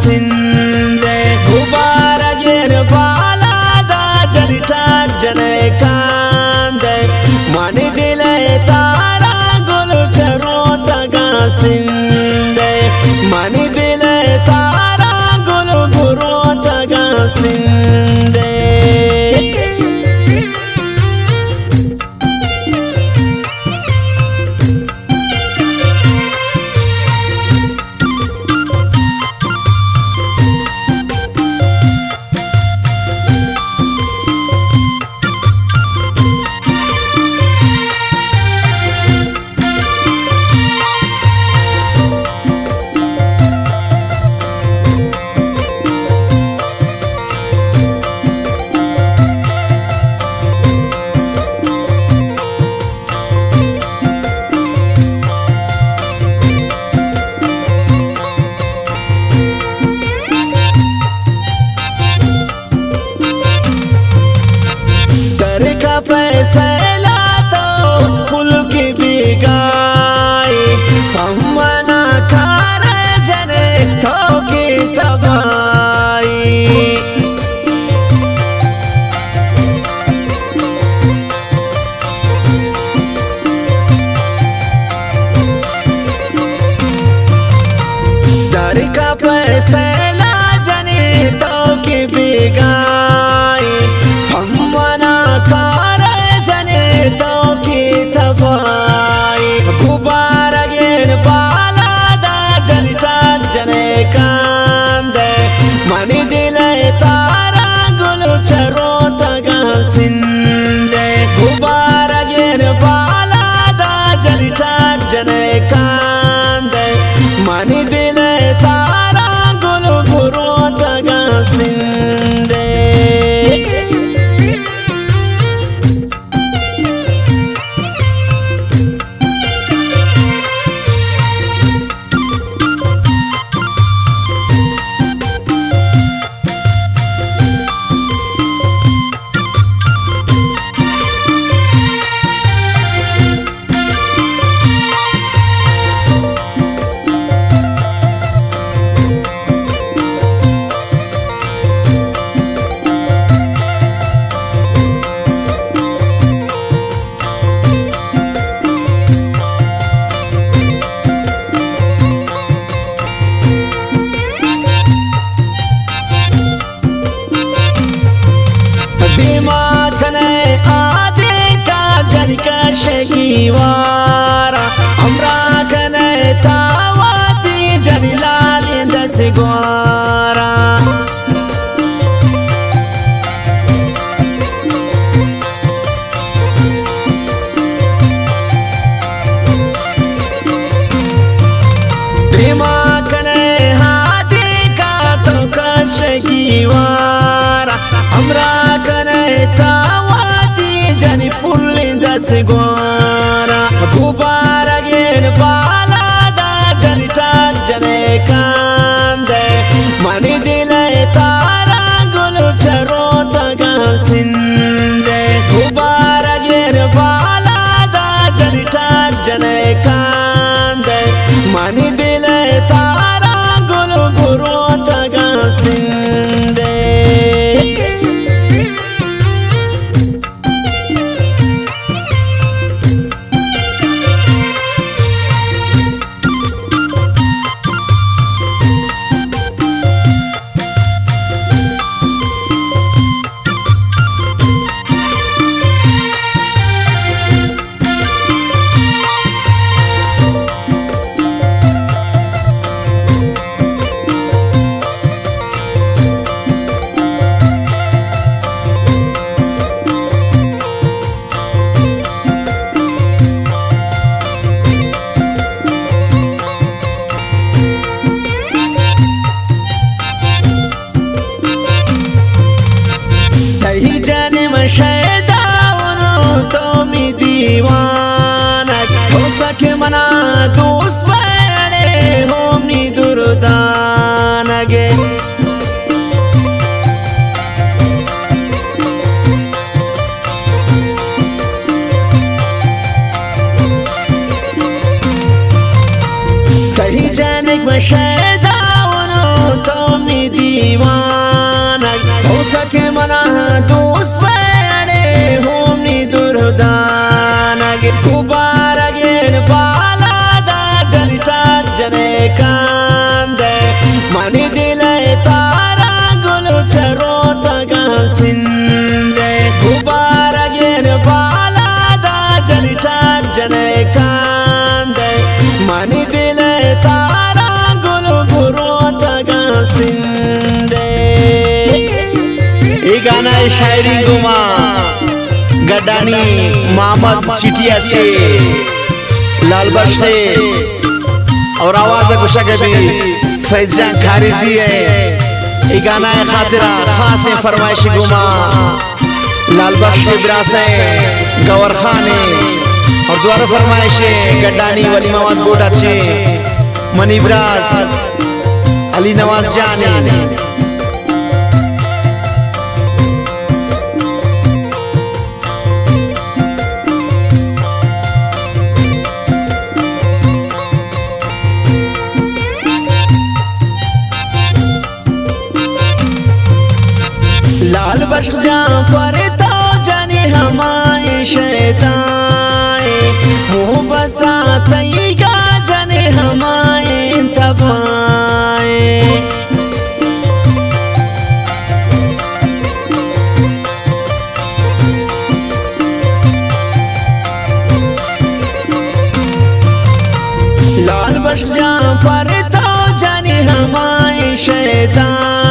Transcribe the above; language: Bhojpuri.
sinde gubara yer bala da jalita jane kande mani dile tara gul charota ga sinde mani dile tara gul burota ga sinde फैसला तो फूल की बिगाई हमना खार जने तो की तबाई दर का फैसला जने तो की बिगाई हमना खार जने तो की तबाई गुबारा गिर बाला दा जलता जने कांदे मनी दिले तारा गुल चरोता गा सिंदे गुबारा गिर बाला दा जलता जने कांदे मनी दिले तारा गुल बुरोता गा सिंदे शकीवारा हमरा कने तावाती जलिलाल दस ग्वारा दिमाग कने हाथी का तो का शकीवारा हमरा कने तावाती जनि पुल्ली दस ग्वारा गुबारा गिर बाला दा जलता जने कांदे मनी दिले तारा गुल चरोता गा सिंदे गुबारा गिर बाला दा जलता जने कांदे मनी दिले तारा गुल बुरोता गा सिंदे दीवाना हो सके मना दोस्त बड़े होमनी दुर्दानगे कहीं जाने में शैदावनो तो जिंदे। ये गाना शायरी गुमा गड्डानी मोहम्मद सिटिया से लाल बख्शे और आवाज गुशा कभी फैजान खारिजी है। ये गाना खातिरा खास फरमाइश गुमा लाल बख्शे ब्रासे गवर खाने और द्वारा फरमाइश गड्डानी वली मोहम्मद गोटा छे मनी ब्रास अली नवाज जाने। लाल बख्श जाफर तो जाने हमारे शैतान मोहब्बत तईगा जाने हमारे तबाए। लाल बख्श जाफर तो जाने हमारे शैतान